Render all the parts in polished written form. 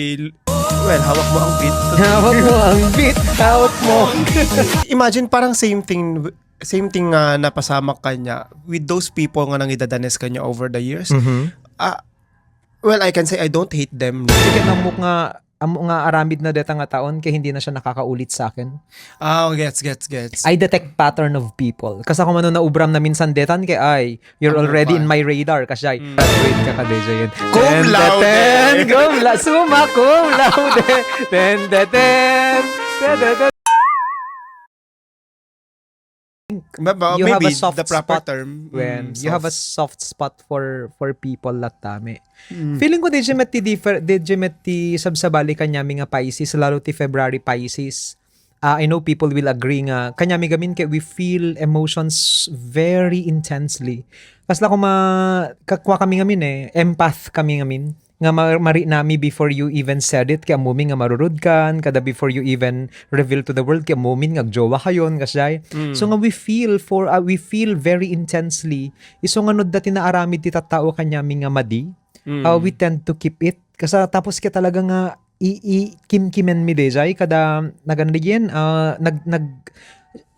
Well, hawak mo ang beat. Hawak mo ang beat, hawak mo. Imagine parang same thing nga napasamak kanya with those people nga nang idadanes kanya over the years. Well, I can say I don't hate them. Sige na mo nga aramid na deta nga taon kaya hindi na siya nakakaulit sa akin. Gets. I detect pattern of people. Kasi ako na ubram na minsan detan kay you're already in my radar kasi wait ka ka deja yan. Cum laude. Summa cum laude. Ten. You have Maybe a soft the proper spot term. when you have a soft spot for people latame. Mm. Feeling ko di sabsabali kanyami nga Pisces lalo ti February Pisces. I know people will agree nga kanyami gamin kay we feel emotions very intensely. Kasla ko kakwa kami ngamin empath kami ngamin nga mari nami before you even said it kaya mumin nga marurud kan kada before you even reveal to the world kaya mumin nga jowa kayon kasay. So nga we feel very intensely iso nga nod dati na aramid ti tattao kanyami nga madi. We tend to keep it kasi tapos kaya talaga nga kim-kimen mi dejay kada nagandigyan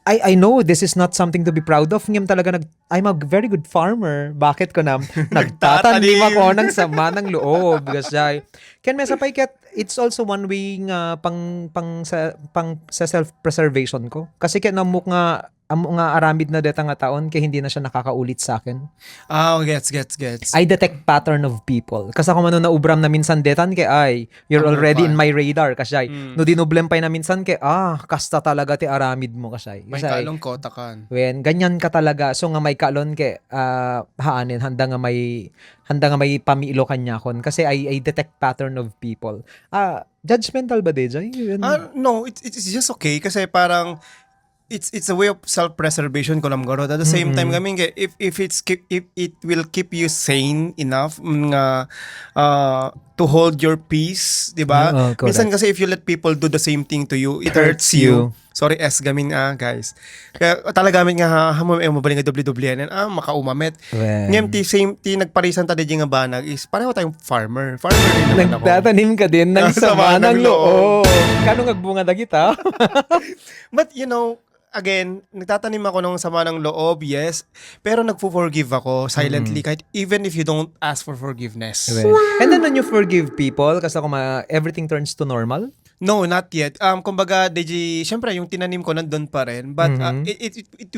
I know this is not something to be proud of. Ngam talaga I'm a very good farmer. Bakit ko nagtatanim ako ng sama ng loob. Kasi ken may sapay ket it's also one way nga pang sa self-preservation ko. Kasi ket namuk nga aramid na deta nga taon kaya hindi na siya nakakaulit sa akin. Gets. I detect pattern of people. Kasi ako na ubram na minsan detan kay you're already in my radar kasi no dinublem pa na minsan kay kasta talaga ti aramid mo kasi. May kalong kotakan. When ganyan ka talaga so nga may kalon kay haanin handa nga may pamilo kanya kon kasi I detect pattern of people. Judgmental ba Dejay? No, it's just okay kasi parang it's a way of self-preservation ko lang garo. At the same time kami if it will keep you sane enough nga to hold your peace, di ba? Minsan kasi if you let people do the same thing to you, it hurts you. Sorry S gamin guys. Kaya talaga gamin nga mabaling nga dubli-dublian makaumamet. Ngem ti nagparisan ta nga banag is pareho tayong farmer. Farmer din naman ako. Nagtatanim ka din ng sama ng loob. Kano ngagbunga na kita? But you know, again, nagtatanim ako ng sama ng loob, yes. Pero nagpo-forgive ako silently kahit even if you don't ask for forgiveness. And then when you forgive people, kasi everything turns to normal? No, not yet. Kumbaga, syempre yung tinanim ko nandun pa rin. But it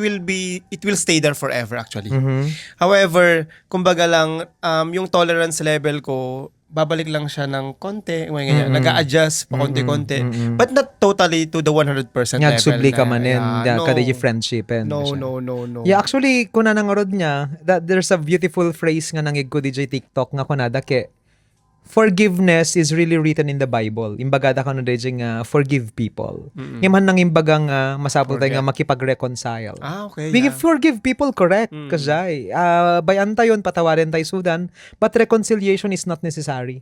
will stay there forever actually. However, kumbaga lang, yung tolerance level ko, babalik lang siya ng konti, nag-a-adjust pa konti-konti. But not totally to the 100% level. Nagsubli ka manin, kada yung friendship. No. Yeah, actually, kuna nangarod niya, that there's a beautiful phrase nga nangig ko DJ TikTok nga kunada ke, forgiveness is really written in the Bible. Imbaga da ka no DJ nga forgive people. Ngaman nang imbaga nga masapol tayo nga makipag-reconcile. Okay. We forgive people, correct? Kasi bayan tayo, patawarin tayo sudan, but reconciliation is not necessary.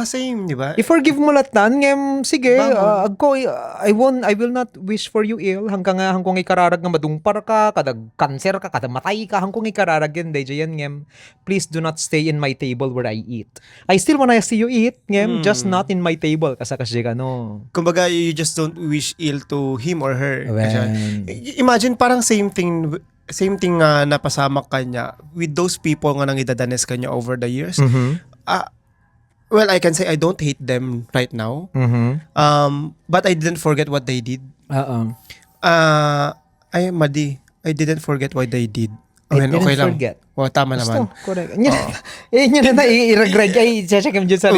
Same, di ba? I-forgive mo latan, ngem, sige, I will not wish for you ill, hanggang ikararag nga madungpar ka, kada cancer ka, kada matay ka, hanggang ikararag yan, DJ yan, ngem, please do not stay in my table where I eat. I still wanna see you eat, ngem, just not in my table, kasi no. Kumbaga, you just don't wish ill to him or her. Imagine parang same thing nga napasamak kanya with those people nga nang idadanes kanya over the years. Well, I can say I don't hate them right now. But I didn't forget what they did. I didn't forget what they did. Okay lang. Forget. Tama naman. Correct. Yun na i-regret ay check mo dyan sa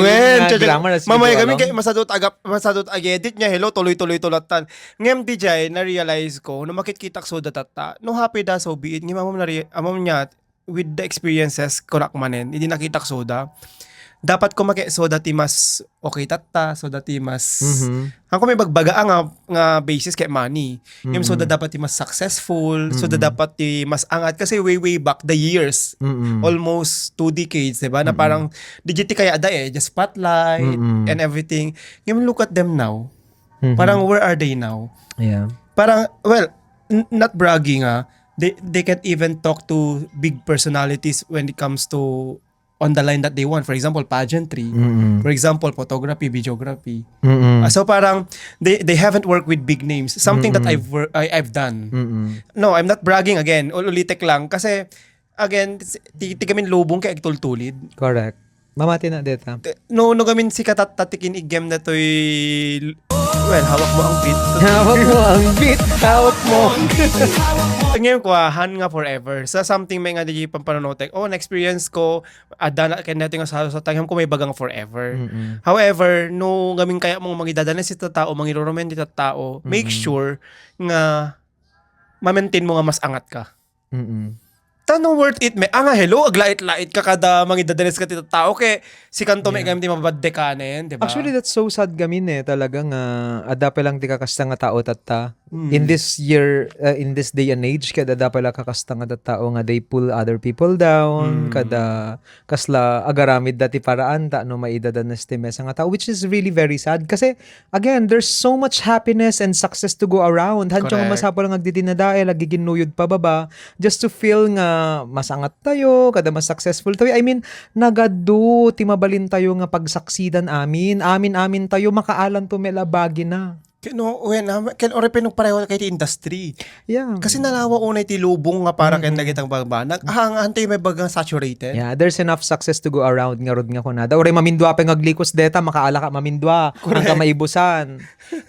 grammar. Mamaya kami masadot agedit niya, hello, tuloy-tuloy tulatan. Ngem DJ, na-realize ko, no makitkitak so datata, no happy da so be it, amam niya, with the experiences, kunak manin, hindi nakitak soda. Dapat ko so dati mas okay tata, so dati mas ako may bagbaga nga basis kay money. Yung so dapat mas successful, so dapat mas angat kasi way back the years. Almost 2 decades, 'di ba? Na parang digiti kaya just spotlight and everything. Yung look at them now. Parang where are they now? Yeah. Parang not bragging they can't even talk to big personalities when it comes to on the line that they want. For example, pageantry. For example, photography, videography. So parang they haven't worked with big names. Something that I've done. No, I'm not bragging again. Ulitek lang kasi again, ti gamin lubong kay agtultulid. Correct. Mamati na deta. No gamin si katatikin igem na toy well, hawak mo ang beat. Hawak mo ang beat. Hawak mo. Ngayon ko, han nga forever. Sa something may nga di pampanonotek. Oh, na-experience ko, adana kaya natin nga sa tangham ko may bagang forever. However, no gamin kaya mong magidadanan si tao, mangiroromen di tao, make sure nga ma-maintain mo nga mas angat ka. Tanong worth it me. Nga hello, aglait-lait ka kada mangidadanes ka tito tao kay si kanto may gamit mabadde ka na yan, di ba? Actually, that's so sad gamin talaga nga adape lang di kakasta nga tao tatta. In this year, in this day and age, kada adape lang kakasta nga tao nga they pull other people down, kada kasla agaramid dati paraan ta no maidadanes ti mesa nga tao, which is really very sad kasi again, there's so much happiness and success to go around. Hancho nga masapol nga agdidinadae, lagi ginuyod pa baba just to feel nga masangat tayo, kada mas successful tayo. I mean, nagadu timabalin tayo nga pagsaksidan amin tayo makaalan to melabagi na. No, when ken ore pinong pareho kay ti industry. Yeah. Kasi nalawa unay ti lubong nga para ken nagitang bagbanag. Hantay may bagang saturated. Yeah, there's enough success to go around nga rod nga kunada. Ore mamindwa pa ngaglikos deta makaala ka mamindwa hanggang maibusan.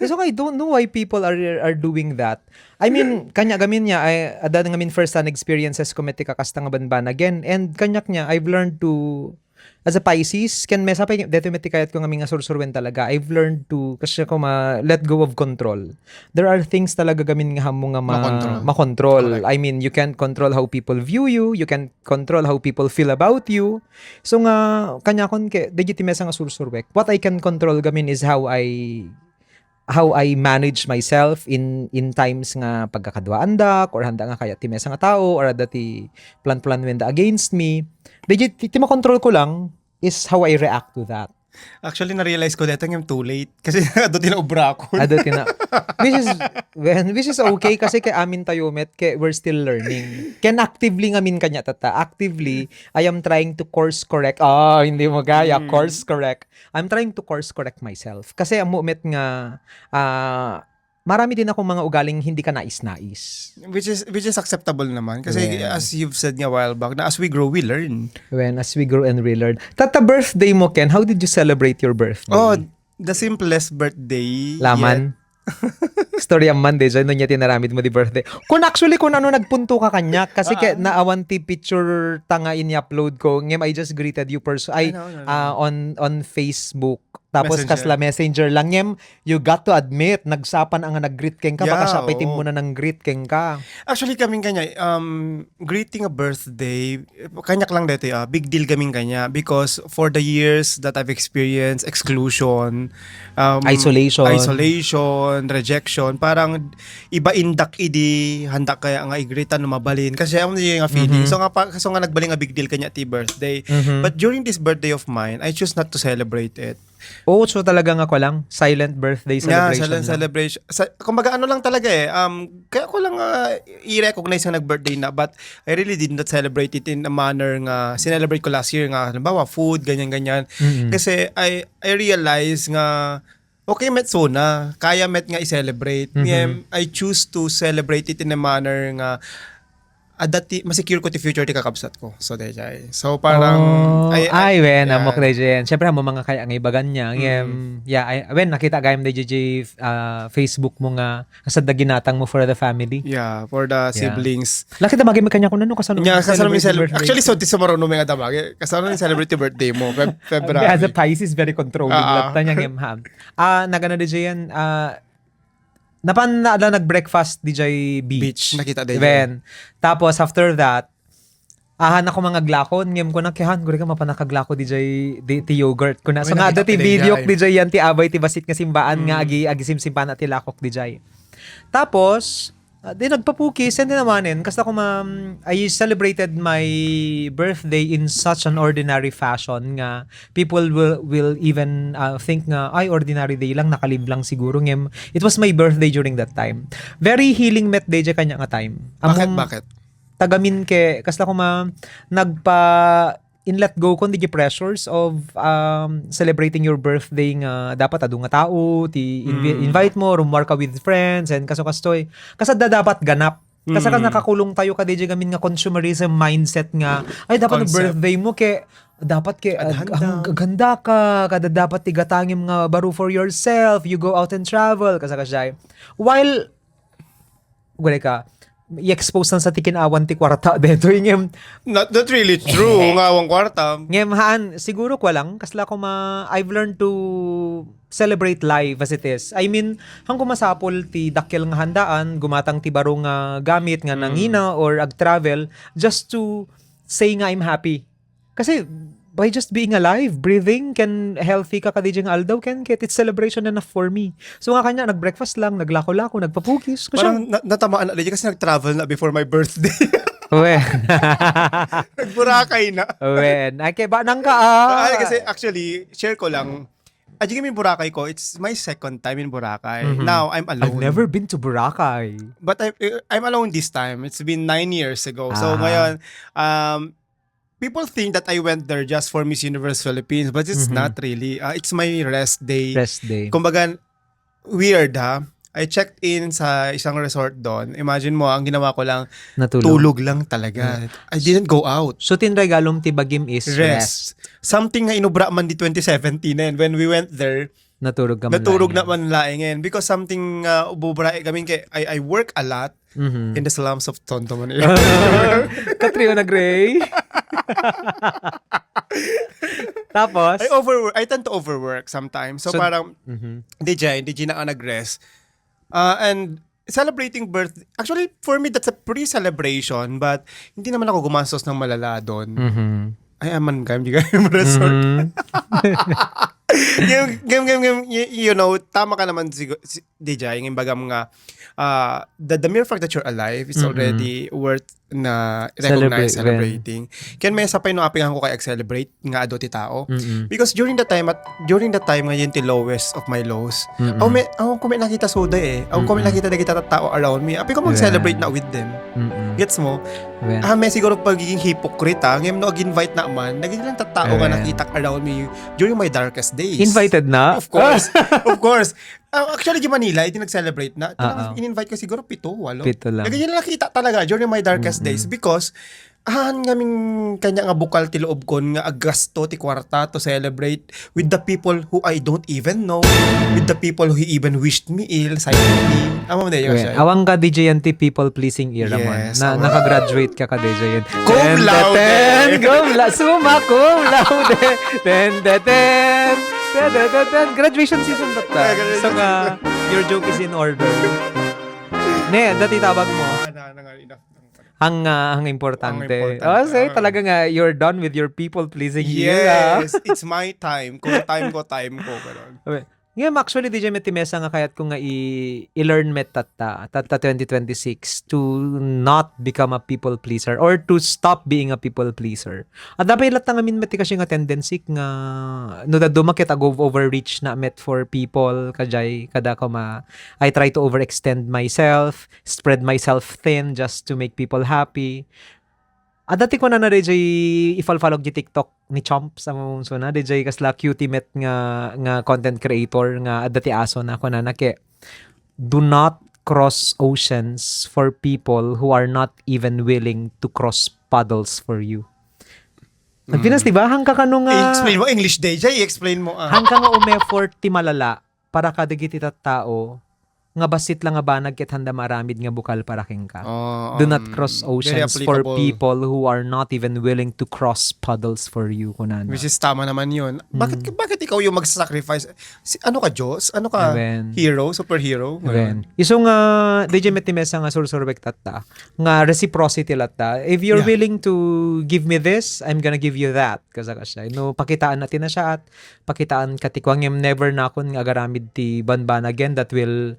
So I don't know why people are doing that. I mean, kanya gamin niya ay adan ngamin first hand experiences ko meti kakasta nga banban again and kanyak niya I've learned to as a Pisces, can mesa pa dito metikayat ko nga mga sursurwen talaga. I've learned to kasi ko let go of control. There are things talaga gamin nga hamo nga makontrol. I mean, you can't control how people view you, you can control how people feel about you. So nga kanya kon ke digiti mesa nga sursurwek. What I can control gamin is how I manage myself in times nga pagkakadwaandak or handa nga kaya ti mesa nga tao or dati plan wenda against me. Legit, ti makontrol ko lang is how I react to that. Actually, na-realize ko dito yung too late. Kasi ado tinaubra ko. Which is okay kasi kay amin tayo met, kay we're still learning. Ken actively ngamin kanya tata. Actively, I am trying to course correct. Hindi mo gaya, course correct. I'm trying to course correct myself. Kasi ang moment nga, marami din akong mga ugaling hindi ka nais-nais. Which is acceptable naman. Kasi as you've said nga a while back, na as we grow, we learn. As we grow and we learn. Tata, birthday mo, Ken, how did you celebrate your birthday? Oh, the simplest birthday. Laman? Story ang Monday, dyan nun niya tinaramid mo di birthday. Kung ano nagpunto ka kanya, kasi naawan ti picture tanga in-upload ko, ngem I just greeted you on Facebook. Tapos kasla messenger lang ngem, you got to admit, nagsapan ang nag-greet keng ka, baka siya pitim mo na ng greet keng ka. Actually kaming kanya, greeting a birthday, kanyak lang dito, big deal kaming kanya because for the years that I've experienced, exclusion, isolation, rejection, parang iba indak idi handa kaya nga igritan no mabalin kasi amo nga feeling. So nga nagbaling nga big deal kanya ti birthday. But during this birthday of mine, I choose not to celebrate it. Oh, so talaga nga ko lang silent birthday celebration. Yeah, silent celebration. Kumbaga ano lang talaga kaya ko lang i-recognize nga nag-birthday na but I really did not celebrate it in a manner nga sinelebrate ko last year nga halimbawa food ganyan. Kasi I realize nga okay, met na. Kaya met nga i-celebrate. I choose to celebrate it in a manner nga dati masecure ko ti future ti kakabsat ko. So dayjay. So parang amok dayjay. Syempre mo mga kaya nga ibagan niya. Nakita gayam dayjay Facebook mo nga asad na ginatang mo for the family. Yeah, for the siblings. Laki damagi mo kanya kuno kasano. Yeah, kasano mi celebrate. Actually so ti sumaro no mga damagi. Kasano ni celebrate your birthday mo February. As a Pisces very controlling. Latta niya ngem ham. Nagana dayjay yan nag-breakfast DJ Beach. Nakita din. Tapos after that, ako mga glakon, ngem ko na kihan, guri ka mapanakaglako ti yogurt ko na. So nga dati video DJ yan ti abay ti basit nga simbaan nga agi simsimpan at ti lakok DJ. Tapos di nagpapukis and dinamanin kasi ako I celebrated my birthday in such an ordinary fashion nga people will even think nga ay ordinary day lang nakaliblang siguro ngem it was my birthday during that time. Very healing met day kanya nga time. Bakit? Tagamin ke kasi ako nagpa in-let go ko the pressures of celebrating your birthday nga dapat adu nga tao ti invite mo rumwar ka with friends and kaso-kastoy kasada dapat ganap kasi ka nakakulong tayo ka DJ gamin nga consumerism mindset nga ay dapat Concept. birthday mo kay dapat kay Adhanda. ganda ka kada dapat tigatangim nga baro for yourself you go out and travel kasi while wala ka i-expose na sa tikinawan ti kwarta dito yung Not really true. Nga awang kwarta. haan, siguro ko lang, kasla ko I've learned to celebrate life as it is. I mean, hang kumasapol ti dakkel nga handaan, gumatang ti baro nga gamit nga nangina or ag-travel just to say nga I'm happy. Kasi by just being alive, breathing, can healthy ka kadijeng aldaw, can get it's celebration enough for me. So nga kanya, nag-breakfast lang, naglako-lako, nagpapukis. Kasi, Parang natamaan na kasi nag-travel na before my birthday. Uwe. Nagburakay na. Uwe. Ay, ba nang ka Kasi actually, share ko lang, yung Boracay ko, it's my second time in Boracay. Mhm. Now, I'm alone. I've never been to Boracay. But I'm alone this time. It's been 9 years ago. So Ah. ngayon, people think that I went there just for Miss Universe Philippines, but it's Mhm. not really. It's my rest day. Rest day. Kumbaga, weird ha. I checked in sa isang resort doon. Imagine mo, ang ginawa ko lang, Natulog. tulog lang talaga. I didn't go out. So, tinregalom ti Bagim is rest. Rest. Something na inubra man di 2017 and when we went there, Naturog ka man naturog lang. na man laingin because something ububra kami kay I work a lot Mhm. in the slums of Tondo Manila. Katriona Gray. Tapos, I tend to overwork sometimes. So, So- parang Mhm. DJ na ka nag-rest. And celebrating birthday, actually for me that's a pre-celebration but hindi naman ako gumastos ng malala doon. Mhm. Ay, aman game resort. Mhm. You know, tama ka naman DJ, yung bagam nga, the mere fact that you're alive is already worth na recognize, celebrating. Ken may sapay no apingan ko kay celebrate nga ado ti tao. Mhm. Because during the time ngayon ti lowest of my lows. Mhm. Kung may nakita soda kung may nakita tao around me, api ko mag-celebrate na with them. Mhm. Gets mo? Well, May siguro pagiging hypocrite ngayon no invite na man, naging lang tao nga nakita around me during my darkest days. invited na? Of course. Of course. Actually, di Manila, hindi nag-celebrate na. Oo. In-invite ko siguro 7, 8. Pito lang. Ganyan na nakita talaga during my darkest days because ngaming kanya nga bukal ti loob kon nga agasto ti kwarta to celebrate with the people who I don't even know, with the people who even wished me ill silently. Amo na yun siya. Awang ka DJ yan ti people pleasing era mo. Yes, Na awang- nakagraduate ka ka DJ yan. Cum laude. Cum laude. Suma cum laude. Ten. Graduation season ba ta? So nga, your joke is in order. Ne, dati tabag mo. Ang importante. Ang importante. Say, talaga nga, you're done with your people pleasing era. Yes, it's my time. Kung time ko. Ganun. Yeah, actually, DJ Metimesa nga kayat ko nga i-learn met tata 2026 to not become a people pleaser or to stop being a people pleaser. At dapat ilat nga min meti kasi nga tendency nga no da dumakit go overreach na met for people kajay kada ko I try to overextend myself, spread myself thin just to make people happy. At dati ko na DJ i-follow di TikTok ni Chomp sa mong so na DJ kasla cutie met nga content creator nga at dati aso na ako na nake do not cross oceans for people who are not even willing to cross puddles for you. Nagpinas diba hangka kanu nga I-explain mo English DJ, i-explain mo. hangka nga umeffort ti malala para kadigiti tao nga basit lang nga banag ket handa maramid nga bukal para king ka. Do not cross oceans for people who are not even willing to cross puddles for you kunana. Which is tama naman yun. Bakit ikaw yung mag-sacrifice? Ano ka, Diyos? Ano ka? Amen. Hero? Superhero? Then, iso nga DJ Metimesa nga sursurbek tata nga reciprocity latta. If you're Yeah. willing to give me this, I'm gonna give you that. Kasi no pakitaan natin na siya at pakitaan katikwang yung never na akon nga agaramid ti banban again that will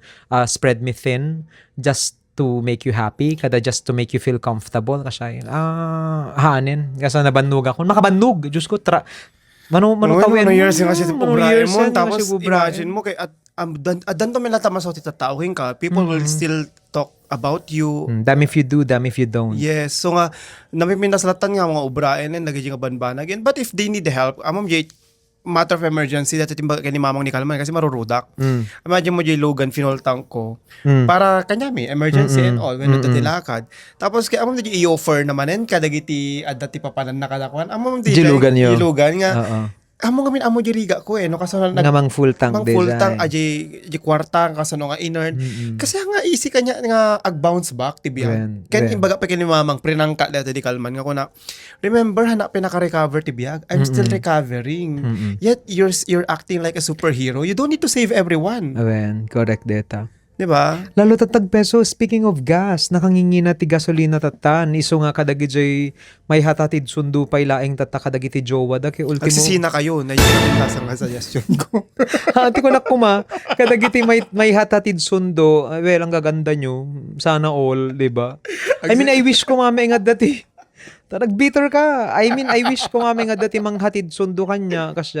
spread me thin just to make you happy kada just to make you feel comfortable kasi hanin kasi nabannog ako makabannog Diyos ko Mano Ano years nga si Ubrae mo, nga tapos si Ubrae. imagine mo kay adan to may natama sa titatawin ka, people will still talk about you. Damn if you do, damn if you don't. Yes, so nga namipinaslatan nga mga Ubrae na nagiging banban again. But if they need the help, amam jay matter of emergency dati timba kani mamang ni Kalman kasi marurudak. Imagine mo jay Logan finol tank ko para kanyami emergency and all when nagtatilakad. Tapos kay amam jay i-offer namanen kadagiti adati papanan nakadakuan. Amam di Jilugan yo. Jilugan nga. Oo. Amo gamin amo jiriga ko no kasano Nga mang full tank mang full tank design. aji kwarta kasano nga inern kasi nga easy kanya nga ag-bounce back tibiyag ken Wen. imbaga pa kini mamang prinangka dati di Kalman nga ko na remember hana pinaka-recover tibiyag I'm still recovering yet you're acting like a superhero you don't need to save everyone Awen, correct data. di ba Lalo tatag peso, speaking of gas, nakangingi na ti gasolina tatan. Iso nga kadagi joy may hatatid sundo pay laeng tata kadagi ti jowa da kay ultimo. nagsisina kayo na yun ang nga suggestion ko Ati ko nakuma, kadagi ti may hatatid sundo, well ang gaganda nyo, sana all, di ba? I mean, I wish ko mami nga dati. Nag-bitter ka. I mean, I wish ko mami nga dati mang hatid sundo kanya kasi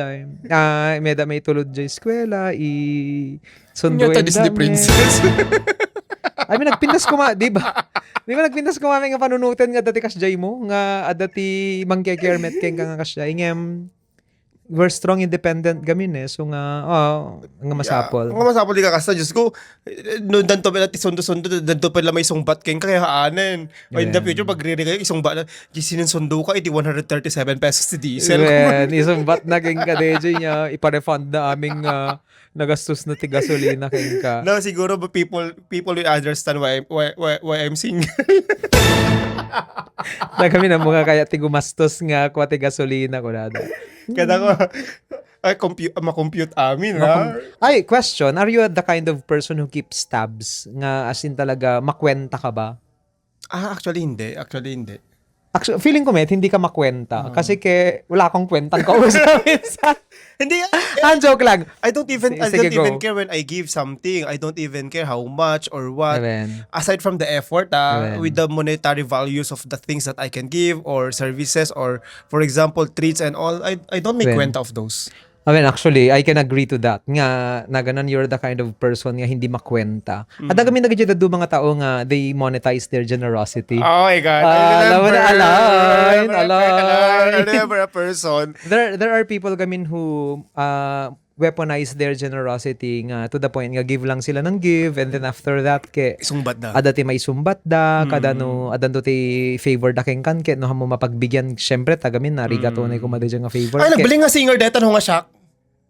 meda may tulod dyan eskwela, sundo Nyata Disney princess I mean, nagpintas ko di ba? Di ba nagpintas ko mami nga panunutan nga dati kasjay mo, nga dati mangkekermet keng ka nga kasjay. Ngem, we're strong, independent gamin so nga, nga masapol. Nga masapol di ka kasta, Diyos ko, no, danto pa natin sundo-sundo, danto pa may sumbat keng kaya haanin. O in the future, pag kayo, isang bat na, gisinin sundo ka, iti 137 pesos si diesel. Well, isang bat na keng ka, DJ niya, iparefund na aming nagastos na ti gasolina keng ka. No, siguro ba people will understand why I'm single. Na kami na mga kaya ti gumastos nga kwa ti gasolina ko nada. Kada ko, ma-compute amin, ha? Ay, question. Are you the kind of person who keeps tabs? Nga as in talaga, makwenta ka ba? Actually, hindi. Actually, feeling ko, hindi ka makwenta. Kasi wala akong kwentang kausap minsan. Hindi, Joke lang. I don't even Sige, go. care when I give something. I don't even care how much or what. Amen. Aside from the effort, Amen. with the monetary values of the things that I can give or services or, for example, treats and all, I don't make Amen. kwenta of those. I mean, actually, I can agree to that. Nga, na ganun, you're the kind of person nga hindi makwenta. At kami nagiging do mga tao nga, they monetize their generosity. Oh my God. alam mo na, I remember a person. There are people gamin who weaponize their generosity nga to the point nga give lang sila ng give and then after that Sumbat na. adati may sumbat da kadano adanto ti favor da keng kan no hamo mapagbigyan syempre tagamin na arigato na ko madja nga favor Ay, nagbili nga singer deta nung nga shock.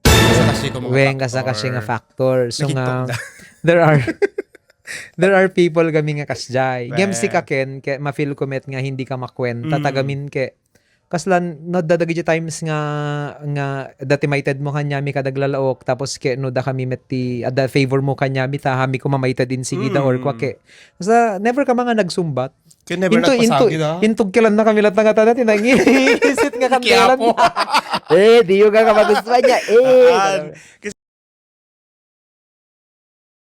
Sa kasi ko mga wen kasi nga factor so nga Nakikita there are people gami nga kasjay Well. gem si kaken ma-feel ko met nga hindi ka makwenta tagamin kaslan no dadagi times nga dati maited mo kanyami kadaglalaok tapos no da kami metti ada favor mo kanyami ta hami ko mamaited din sigida or kwa sa never ka mga nagsumbat Kaya never nagpasagi na. intog kilan na kami lahat nga tada tinangisit nga kandalan Kiyapo. di yung ka magustuhan niya Kasi